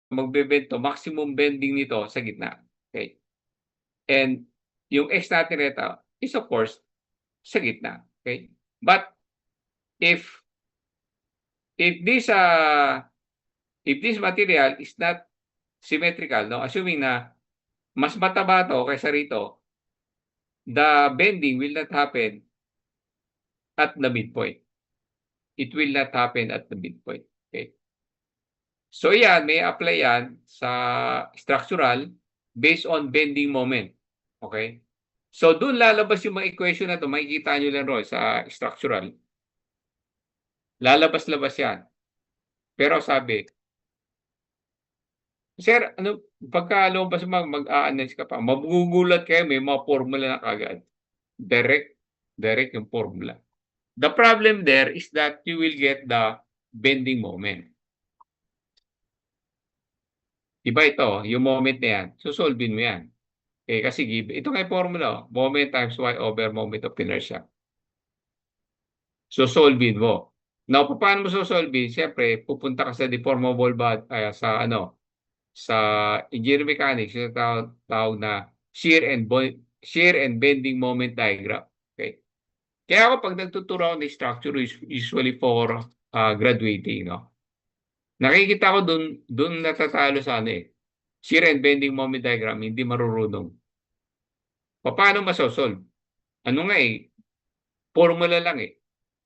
magbe-bend 'to, maximum bending nito sa gitna, okey? And yung X natin rito is of course sa gitna, okey? But if if this, if this material is not symmetrical 'no, assuming na mas mataba 'to kaysa rito, the bending will not happen at the midpoint. It will not happen at the midpoint, okey? So yan, may apply yan sa structural based on bending moment, okey? So dun lalabas yung mga equation na 'to, makikita niyo lang roon sa structural, lalabas-labas yan. Pero sabi, "Sir ano pagka lumabas mag-a-analyze ka pa, magugulat kayo may mga formula na kaagad." Direct, direct yung formula. The problem there is that you will get the bending moment. 'Di ba ito, yung moment na yan, sosolvin mo yan. Eh, kasi ito nga yung formula, oh, moment times y over moment of inertia. Sosolvin mo. Now papaano mo sosolvin, siyempre pupunta ka sa deformable sa ano, sa engineering mechanics, yung tawag na shear and bending moment diagram, okey? Kaya ako 'pag nagtuturo ako ng structure usually for, graduating 'no, nakikita ko dun natatalo sa ano, eh, shear and bending moment diagram hindi marurunong. Papaano maso-solve? Ano nga, eh, formula lang, eh.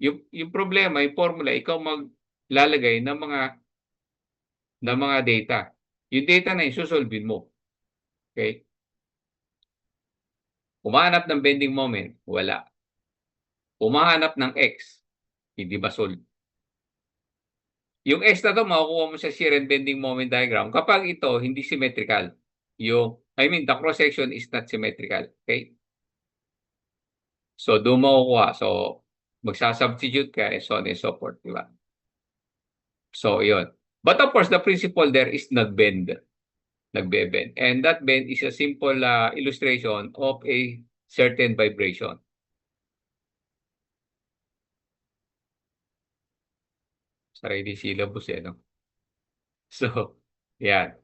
Yung problema yung formula ikaw maglalagay ng mga data. Yung data na yun sosolvin mo, okey? Humanap ng bending moment, wala. Humahanap ng X, hindi ma-solve. Yung X na 'to makukuha mo sa shear and bending moment diagram kapag ito hindi symmetrical. The cross section is not symmetrical, okey? So dun makukuha. So magsa-substitute ka and so on and so forth, 'di ba? So yun. But of course the principle there is nag-bend, nagbe-bend. And that bend is a simple, illustration of a certain vibration. Sarili syllabus, eh, 'no? So, yan.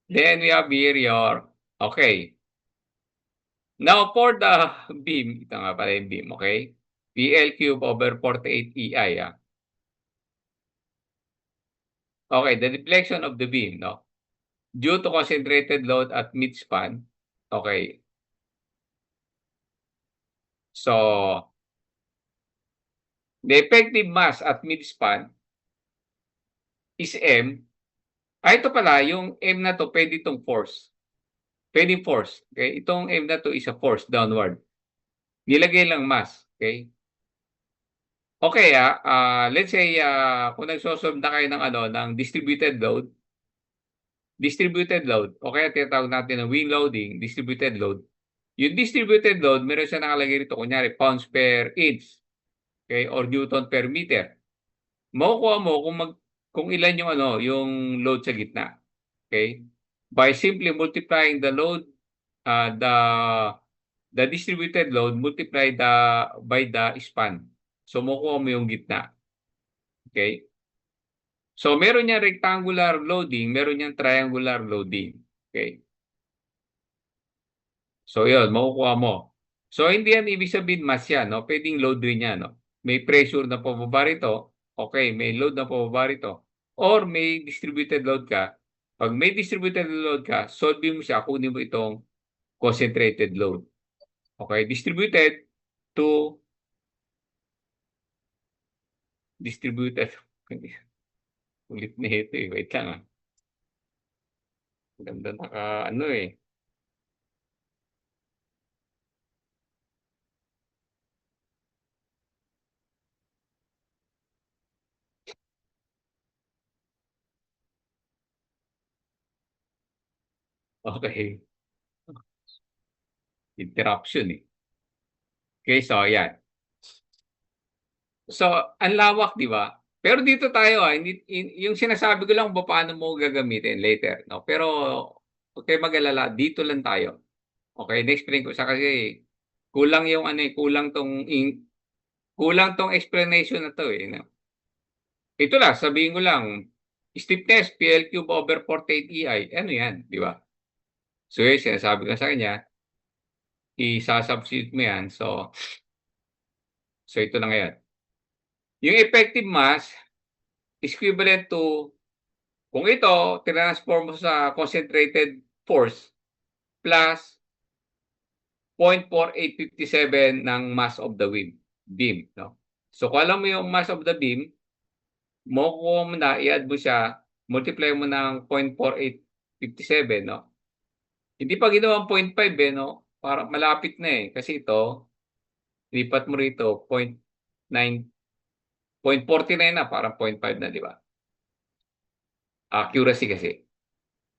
Then we have here your okay. Now for the beam, ito nga pala yung beam, okay? PL cube over 48 EI, ah. Okay, the deflection of the beam, no? Due to concentrated load at midspan, okay. So, the effective mass at midspan is M. Ito pala, yung M na to, pwede itong force. Pwede force, okay? Itong M na to is a force downward. Nilagay lang mass, okay? Okay, let's say, kung nagso-solve na kayo ng ano, ng distributed load o kaya tinatawag natin na wing loading, distributed load. Yung distributed load, meron siya nakalagay rito, kunyari pounds per inch, okay, or newton per meter. Makukuha mo kung ilan yung ano, yung load sa gitna, okay? By simply multiplying the load, the distributed load multiplied by the span. So makukuha mo yung gitna, okay? So meron niyang rectangular loading, meron niyang triangular loading, okay? So yun, makukuha mo. So hindi yan ibig sabihin mass yan 'no, puwedeng load rin yan 'no. May pressure na pababa rito, okey, may load na pababa rito or may distributed load ka. 'Pag may distributed load ka, solvehin mo siya, kunin mo itong concentrated load. Okey, distributed to distributed. Ulit nito, eh, wait lang, Ganda naka-ano, eh. Okey, interruption, eh. Okey, so ayan. So, ang lawak 'di ba? Pero dito tayo, hindi yung sinasabi ko lang kung paano mo gagamitin later 'no, pero huwag kayong mag-alala dito lang tayo. Okey, na-explain ko siya kasi kulang yung ano, eh, kulang 'tong explanation na 'to, eh, 'no. Ito lang, sabihin ko lang, Stiffness, PL cube over 48 EI. Ano yan, di ba? So yun, sinasabi ko sa kanya, isa-substitute mo yan. So ito na ngayon. Yung effective mass is equivalent to, kung ito, transform mo sa concentrated force plus 0.4857 ng mass of the beam. No? So kung alam mo yung mass of the beam, makukuha mo na, i-add mo siya, multiply mo ng 0.4857, no? Hindi pa ginawang 0.5 no? Parang malapit na kasi ito, lipat mo rito, 0.9, 0.49 na, parang 0.5 na, di ba? Accuracy kasi.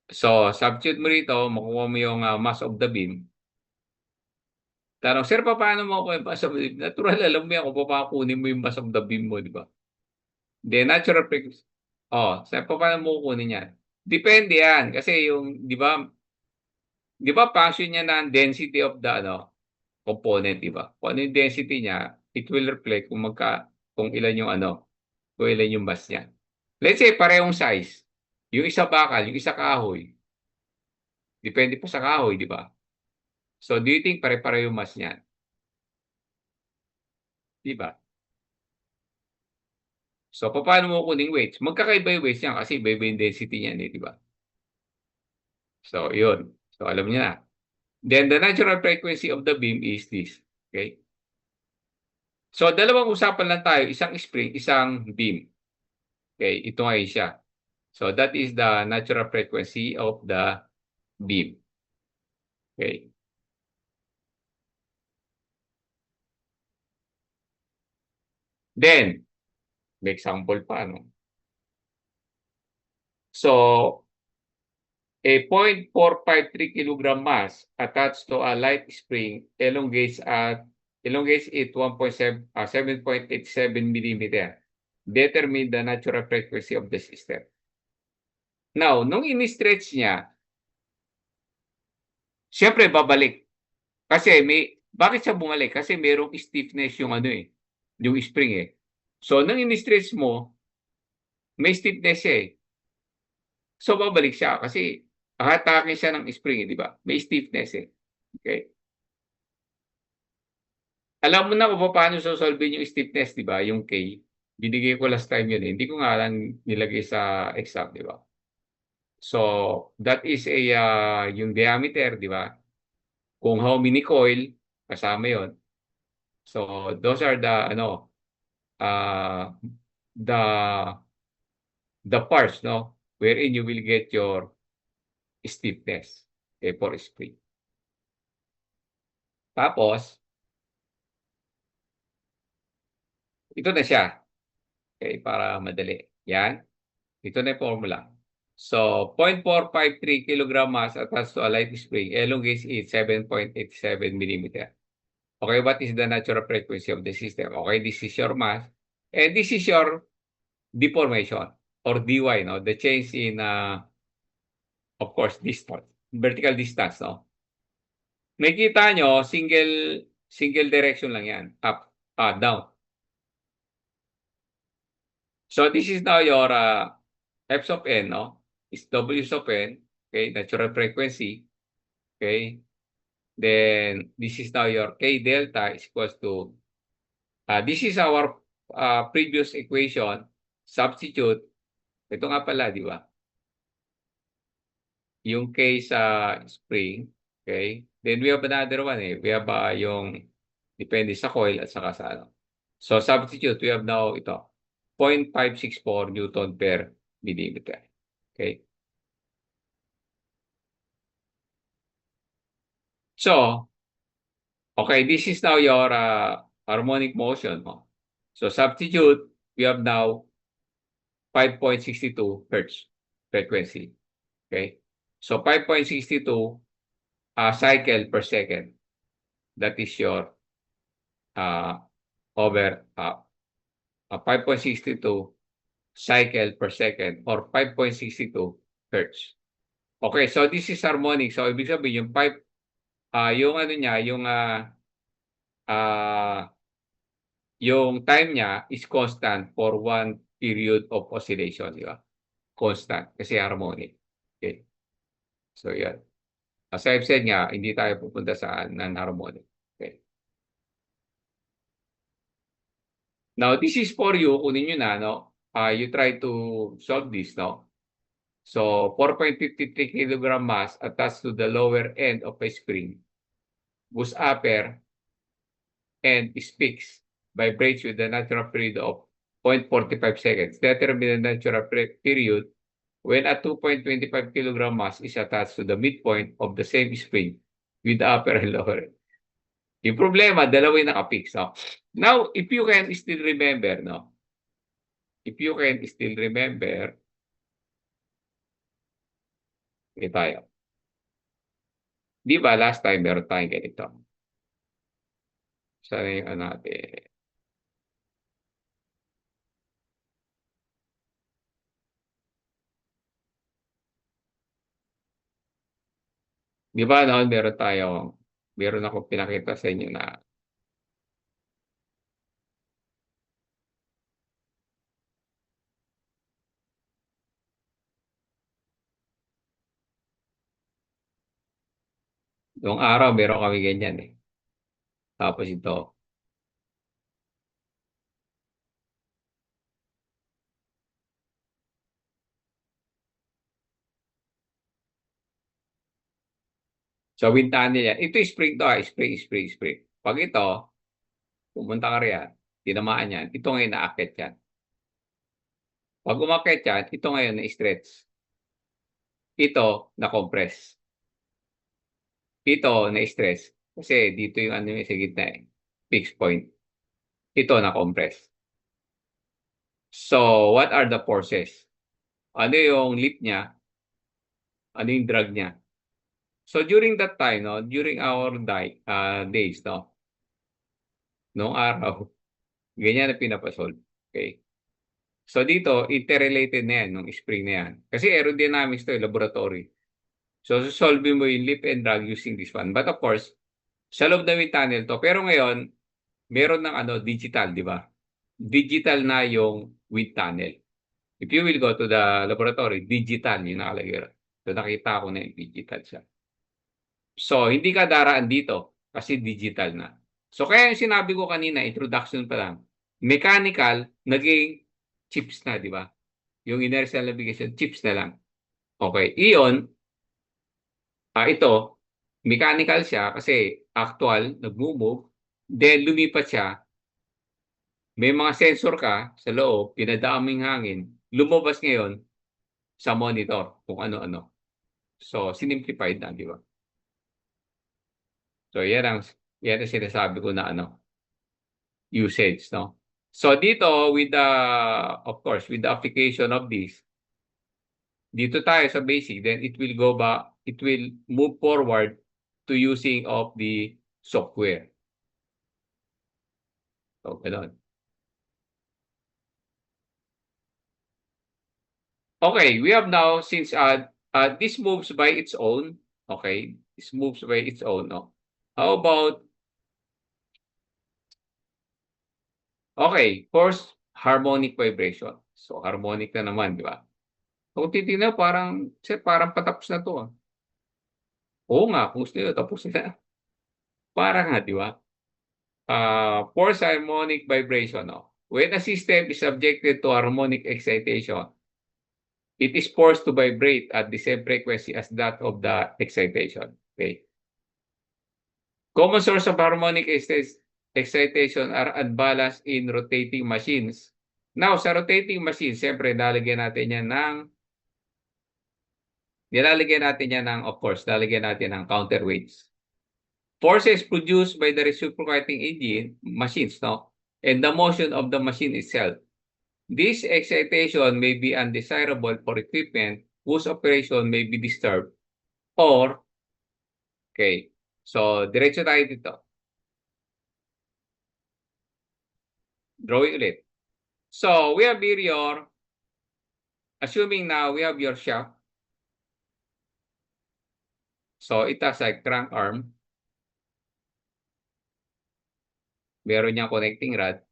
So, substitute mo rito, makukuha mo yung mass of the beam. Tanong, sir, paano mo ako yung mass of the beam? Natural, alam mo yan kung papakunin mo yung mass of the beam mo, di ba? The natural frequency. Sir, paano mo kukunin yan? Depende yan. Kasi yung, di ba function niya na density of the component, di ba? Kung ano yung density niya, it will reflect kung ilan yung kung ilan yung mass niya. Let's say parehong size. Yung isa bakal, yung isa kahoy. Depende pa sa kahoy, di ba? So, do you think pare-pareho yung mass niyan? Di ba? So, paano mo kuning weights? Magkakaiba yung weights niya kasi iba-iba yung density niyan, di ba? So, yun. So, alam niyo na. Then, the natural frequency of the beam is this. Okay? So, dalawang usapan lang tayo. Isang spring, isang beam. Okay? Ito ngayon siya. So, that is the natural frequency of the beam. Okay? Then, may example pa, no? So, a 0.453 kilogram mass attached to a light spring elongates it 7.87 millimeter. Determine the natural frequency of the system. Now, nung in-stretch niya, siyempre babalik. Kasi bakit siya bumalik? Kasi merong stiffness yung yung spring . So, nung in-stretch mo, may stiffness siya . So, babalik siya kasi atake siya ng spring, di ba? May stiffness . Okay? Alam mo na kung paano sosolvein yung stiffness, di ba? Yung K. Binigay ko last time yun . Hindi ko nga lang nilagay sa exam, di ba? So, that is yung diameter, di ba? Kung how many coil, kasama yon. So, those are uh, the the parts, no? Wherein you will get your stiffness for spring. Tapos, ito na siya. Okay, para madali. Yan. Ito na yung formula. So, 0.453 kilogram mass attached to a light spring elongates it 7.87 millimeter. Okay, what is the natural frequency of the system? Okay, this is your mass. And this is your deformation or dy, no? The change in, of course, distance. Vertical distance, no? Makikita nyo, single direction lang yan. Up, down. So, this is now your f of n, no? Is W of n, okay, natural frequency, okay? Then, this is now your K delta is equals to, this is our previous equation, substitute, ito nga pala, di ba? Yung K sa spring, okay? Then, we have another one . We have yung, depende sa coil at saka sa . So, substitute, we have now ito, 0.564 Newton per millimeter. Okay? So, okay, this is now your harmonic motion. So, substitute, we have now 5.62 Hertz frequency. Okay? So, 5.62 cycle per second. That is your over 5.62 cycle per second or 5.62 Hertz. Okay, so this is harmonic. So, ibig sabihin, yung niya, yung time niya is constant for one period of oscillation, di ba? constant kasi harmonic. Okay. So, yan. As I've said nga, hindi tayo pupunta sa non-harmonic. Okay. Now, this is for you. Kunin nyo na, no? You try to solve this, no? So, 4.53 kilogram mass attached to the lower end of a spring, whose upper end is fixed, vibrates with the natural period of 0.45 seconds. Determine the natural period when a 2.25 kilogram mass is attached to the midpoint of the same spring with the upper and lower end. Yung problema, dalawa yung nakapix. No? Now, if you can still remember, no? If you can still remember, okay tayo. Di ba last time meron tayong ganito? Sana yung ano natin. Di ba noon meron akong pinakita sa inyo na noong araw meron kami ganyan eh. Tapos ito. So, wintana yan. Ito spring to, spring. Pag ito, pumunta ka riyan, tinamaan yan, ito ngayon naakit yan. Pag umakit yan, ito ngayon na-stretch. Ito, na-compress. Ito, na-stress. Kasi dito yung ano yung sa gitna eh. Fixed point. Ito, na-compress. So, what are the forces? Ano yung lift niya? Ano yung drag niya? So, during that time, no, during our days, no, noong araw, ganyan na pinapasolve. Okay? So, dito, interrelated na yan, nung spring na yan. Kasi aerodynamics to, laboratory. So, solve mo yung lift and drag using this one. But of course, sa loob ng wind tunnel to. Pero ngayon, meron ng ano, digital, di ba? Digital na yung wind tunnel. If you will go to the laboratory, digital yung nakalagay. So, nakita ko na yung digital siya. So, hindi ka daraan dito kasi digital na. So, kaya yung sinabi ko kanina, introduction pa lang, mechanical, naging chips na, di ba? Yung inertial navigation, chips na lang. Okay, iyon, ito, mechanical siya kasi actual, nag-move, then lumipat siya, may mga sensor ka sa loob, pinadaaming hangin, lumabas ngayon sa monitor kung ano-ano. So, sinimplified na, di ba? So, yan ang sinasabi ko na ano, usage, no? So, dito, of course, with the application of this, dito tayo sa basic, then it will move forward to using of the software. So, ganun. Okay, we have now, since this moves by its own, okay, this moves by its own, no? How about, okay, first, harmonic vibration. So, harmonic na naman, di ba? Kung titignan, parang patapos na to. Oo nga, kung gusto nyo, tapos na. Parang nga, di ba? Force harmonic vibration, no? When a system is subjected to harmonic excitation, it is forced to vibrate at the same frequency as that of the excitation. Okay? Common source of harmonic excitation are unbalanced in rotating machines. Now, sa rotating machine, siyempre, of course, lalagyan natin ng counterweights. Forces produced by the reciprocating engine, machines, no? And the motion of the machine itself. This excitation may be undesirable for equipment whose operation may be disturbed or, okay, so diretso tayo dito. Drawing ulit. So, we have here assuming now we have your shaft. So, it has a crank arm. Meron niyang connecting rod.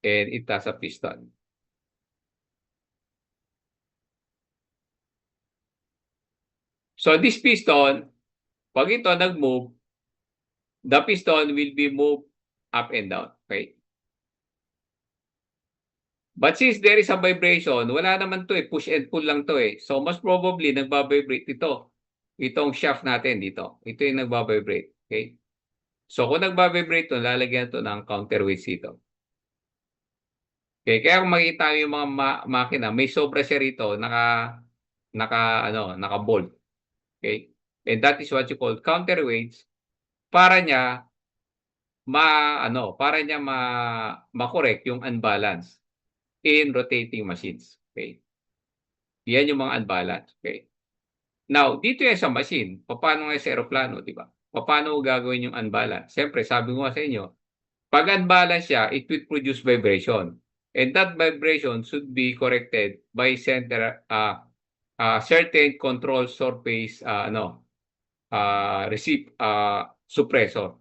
and it has a piston. So this piston, pag ito nag-move, the piston will be moved up and down. Okay? But since there is a vibration, wala naman to push and pull lang to So most probably nagba-vibrate ito. Itong shaft natin dito. Ito yung nagba-vibrate. Okay? So kung nagba-vibrate to, lalagyan to ng counterweights dito. Okay, kaya kung makita niyo yung mga makina, may sobra siya rito, naka-bolt. Okay? And that is what you call counterweights para niya ma-correct yung unbalance in rotating machines. Okay? Yan yung mga unbalance. Okay? Now, dito yan sa machine, paano nga sa aeroplano, di ba? Paano gagawin yung unbalance? Siyempre, sabi ko nga sa inyo, pag unbalance siya, it will produce vibration. And that vibration should be corrected by certain control surface suppressor.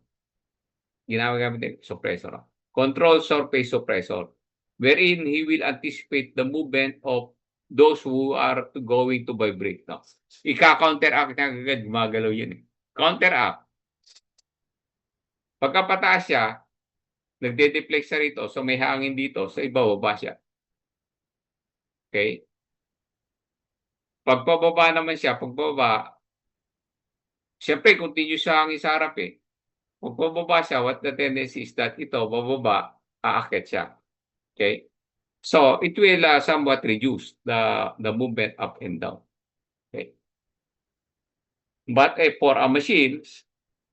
Ginagamit din suppressor. Control surface suppressor, wherein he will anticipate the movement of those who are going to vibrate. No? Ika-counteract niya agad, gumagalaw yun. Counteract. Pagka pataas siya, nagde-deflect siya rito, so may hangin dito, so ibababa siya. Okay? Pagpababa naman siya, siyempre, continuous siya hangin sa harap Pagpababa siya, what the tendency is that ito, bababa, aakyat siya. Okay? So, it will somewhat reduce the movement up and down. Okay? But for a machine,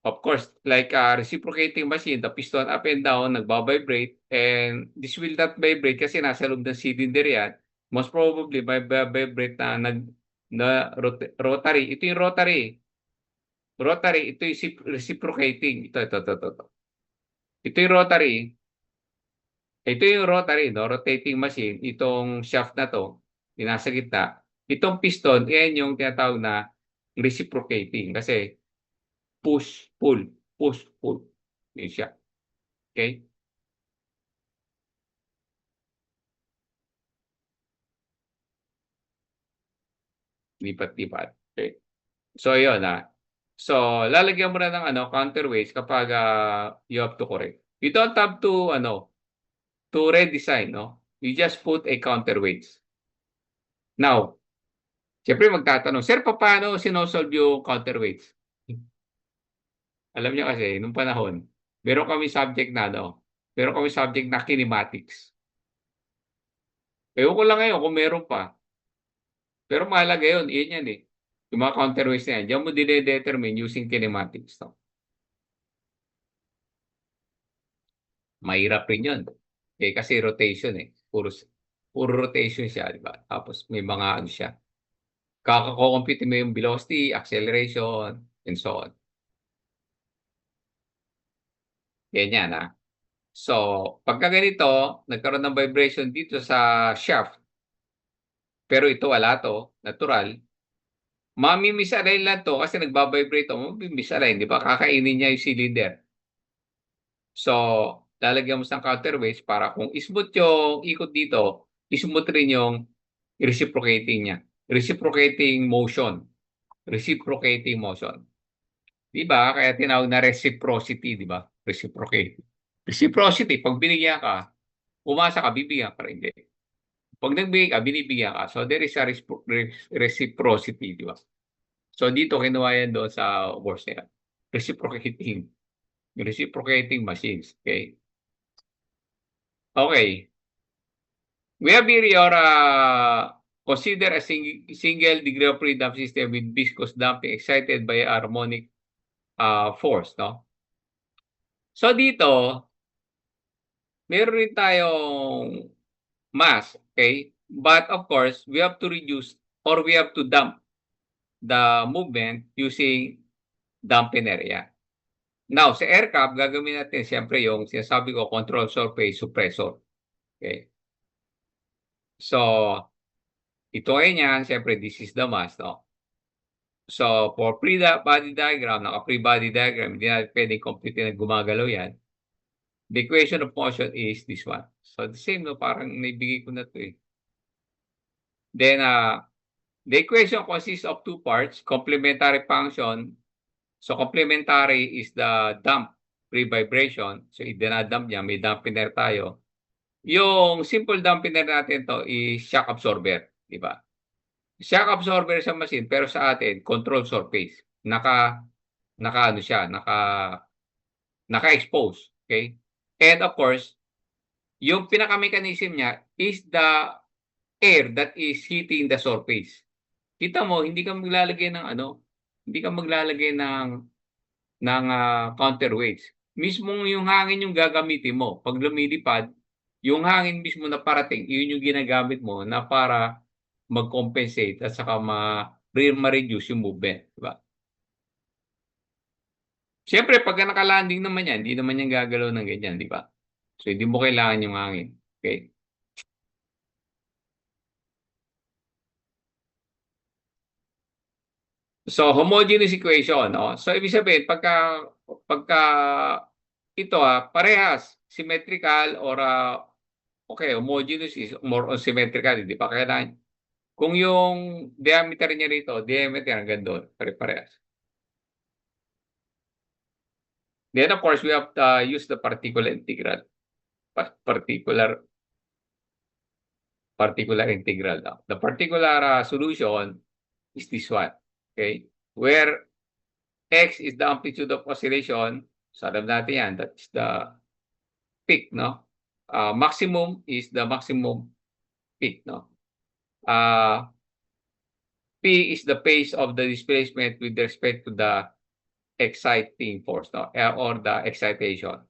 of course, like a reciprocating machine, the piston up and down, nagbabibrate, and this will not vibrate kasi nasa loob ng cylinder yan. Most probably, may vibrate na rotary. Ito yung rotary. Rotary, ito yung reciprocating. Ito. Ito yung rotary. Ito yung rotary, no? Rotating machine. Itong shaft na to, yung nasa gitna. Itong piston, yan yung tinatawag na reciprocating. Kasi push, pull. Yun siya. Okay? Lipat-lipat. Okay. So, yun So, lalagyan mo na ng counterweights kapag you have to correct. You don't have to redesign, no? You just put a counterweights. Now, siyempre magtatanong, sir, paano sinosolve yung counterweights? Alam niyo kasi, nung panahon, meron kami subject na kinematics. Ewan ko lang ngayon kung meron pa. Pero mahalaga yun, yan Yung mga counterweights na yan, diyan mo dine-determine using kinematics. No? Mahirap rin yun. Kasi rotation Puro rotation siya, di ba? Tapos may mga siya. Kakakompute mo yung velocity, acceleration, and so on. Yan So, pagka ganito, nagkaroon ng vibration dito sa shaft, pero ito wala to, natural, mami-misalign lang to kasi nagbabibrate mami-misalign, di ba? Kakainin niya yung cylinder. So, lalagyan mo sa counterweights para kung smooth yung ikot dito, smooth rin yung reciprocating niya. Reciprocating motion. Di ba? Kaya tinawag na reciprocity, di ba? Reciprocating. Reciprocity, pag binigyan ka, umasa ka, bibigyan ka rin. Hindi. Pag nagbigay ka, binibigyan ka. So, there is a reciprocity, di ba? So, dito, kinuha yan doon sa words na yan. Reciprocating machines. Okay? Okay. We have here your consider a single degree of freedom system with viscous damping excited by harmonic force, no? So, dito, meron rin tayong mass, okay? But of course, we have to reduce or we have to dump the movement using dampener yan. Now, sa aircraft, gagawin natin siyempre yung sinasabi ko, control surface suppressor. Okay? So, ito ngayon yan, siyempre, this is the mass, no? So, for free body diagram, naka-free body diagram, hindi natin pwedeng complete na gumagalaw yan. The equation of motion is this one. So, the same 'no, parang naibigay ko na 'to, eh. Then, the equation consists of two parts, complementary function. So, complementary is the damp free vibration. So, idinadump niya, may dampener tayo. Yung simple dampener natin 'to is shock absorber, 'di ba? Shock absorber sa machine, pero sa atin control surface. Naka-ano siya, naka-expose, okay? And of course, yung pinaka-mechanism niya is the air that is hitting the surface. Kita mo hindi ka maglalagay ng ano, hindi ka maglalagay ng counterweights. Mismong yung hangin yung gagamitin mo 'pag lumilipad, yung hangin mismo na parating, yun yung ginagamit mo na para mag-compensate at saka ma-reduce yung movement, 'di ba? Siyempre pagka naka-landing naman yan, hindi naman yan gagalaw ng ganyan, 'di ba? So, hindi mo kailangan yung hangin, okey? So, homogeneous equation, oh. So, ibig sabihin pagka ito, parehas symmetrical or, okey homogeneous is more on symmetrical, hindi pa kailangan kung yung diameter niya rito, diameter hanggang dun, pare-parehas. Then of course, we have to use the particular integral, particular integral now. The particular, solution is this one, okay? Where x is the amplitude of oscillation, so alam natin yan, that's the peak, no? Maximum is the maximum peak, no? P is the pace of the displacement with respect to the exciting force, no? Or the excitation.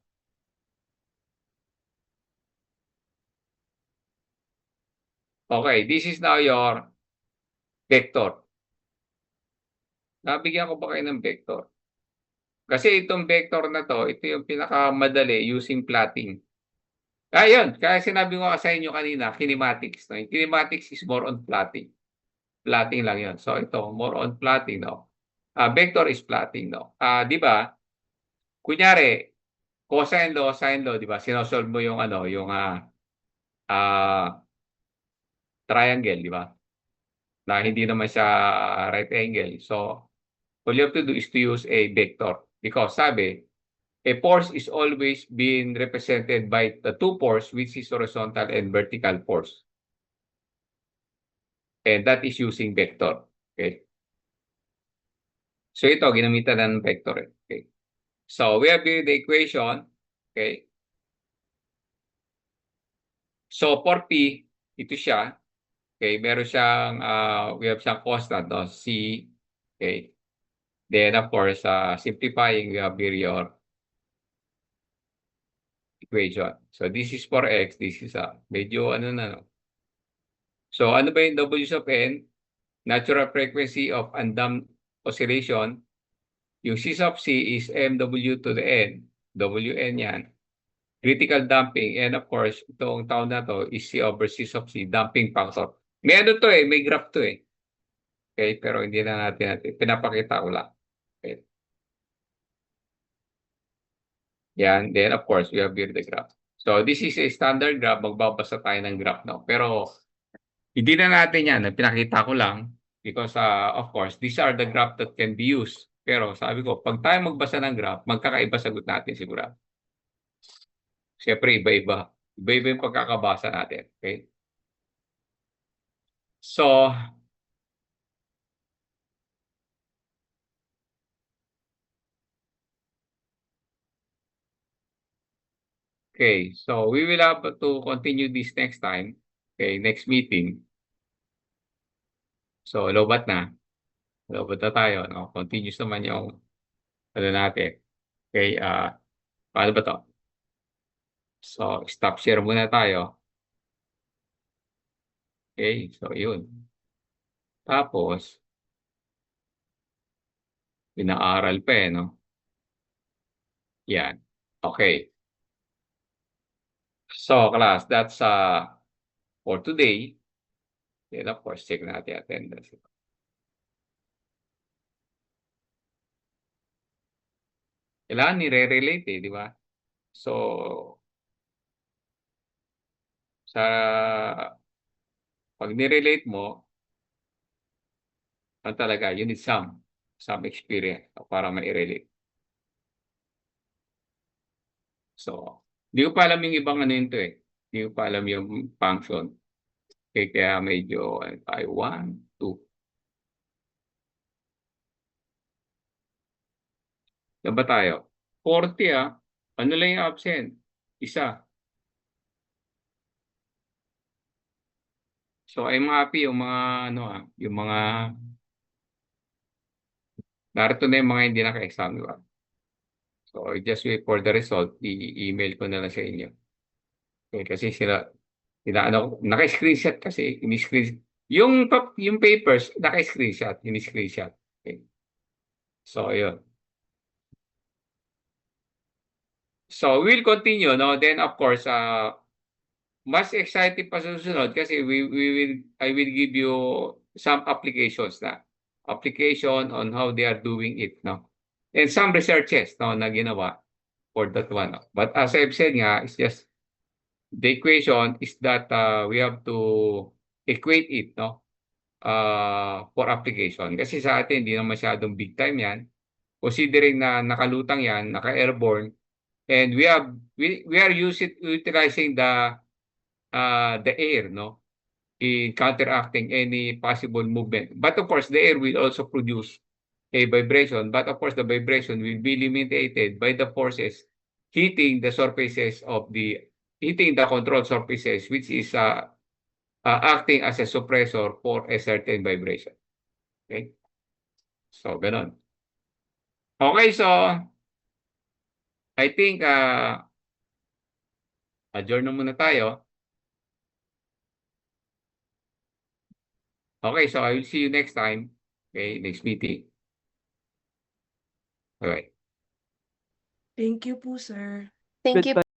Okay, this is now your vector. Nabigyan ko ba kayo ng vector? Kasi itong vector na 'to, ito yung pinakamadali using plotting. Yun, kaya sinabi ko nga sa inyo kanina kinematics, no? Yung kinematics is more on plotting. Plotting lang yun. So ito, more on plotting, no? Vector is plotting, no? 'Di ba, kunyari cosine law, sine law, 'di ba, sino-solve mo yung ano, yung, ah, triangle, 'di ba? Na hindi naman siya right angle. So, all you have to do is to use a vector because sabi, a force is always being represented by the two force which is horizontal and vertical force. And that is using vector. Okay? So ito, ginamitan ng vector. Okay? So we have here the equation. Okay? So for P, ito siya. Okay? Meron siyang, we have siyang constant, no? C. Okay? Then of course, simplifying, we have here your equation. So this is for X, this is, medyo ano na, no? So ano ba yung W sub N? Natural frequency of undamped oscillation. Yung C sub C is MW to the N. WN yan. Critical damping. And of course, itong tawag na to is C over C sub C, damping factor. May ano to may graph to eh. Okay, pero hindi na natin. Pinapakita ko lang. Okay. Yan. Then of course, we have here the graph. So this is a standard graph. Magbabasa tayo ng graph, no? Pero hindi na natin yan. Pinakita ko lang because, of course, these are the graph that can be used. Pero sabi ko, pag tayo magbasa ng graph, magkakaiba sagot natin siguro. Siyempre, iba-iba. Iba-iba yung pagkakabasa natin. Okay? So, okay. So, we will have to continue this next time. Okay, next meeting. So, lobat na. Lobat na tayo. No? Continuous naman yung ano natin. Okay, paano ba to? So, stop share muna tayo. Okay, so yun. Tapos, pinaaral pa eh, no? Yan. Okay. So, class, that's for today. Then, of course, check natin attendance. Kailangan nire-relate eh, di ba? So, sa pag nirelate mo, talaga you need some experience para mai-relate. So, hindi ko pa alam yung ibang ano yun eh. Hindi ko pa alam yung function. Kaya medyo tayo 1, 2. Saan ba tayo? 40 Ano lang yung absent? Isa. So I'm happy yung mga yung mga narito na yung mga hindi naka-exam, di ba? So I just wait for the result, i-email ko na lang sa inyo. Okay, kasi naka-screenshot kasi, yung papers, naka-screenshot, ini-screenshot. Okay. So yun. So we'll continue, no? Then of course, mas exciting pa sa susunod kasi I will give you some applications application on how they are doing it, no? And some researches, no, na ginawa for that one. No? But as I've said nga, it's just the equation is that we have to equate it, no? For application. Kasi sa atin, hindi na masyadong big time yan. Considering na nakalutang yan, naka-airborne, and we are utilizing the air, no, in counteracting any possible movement. But of course, the air will also produce a vibration. But of course, the vibration will be limited by the forces hitting the surfaces hitting the control surfaces, which is acting as a suppressor for a certain vibration. Okay? So, ganun. Okay, so I think adjourn na muna tayo. Okay, so I will see you next time. Okay, next meeting. Bye-bye. Thank you po, sir. Thank you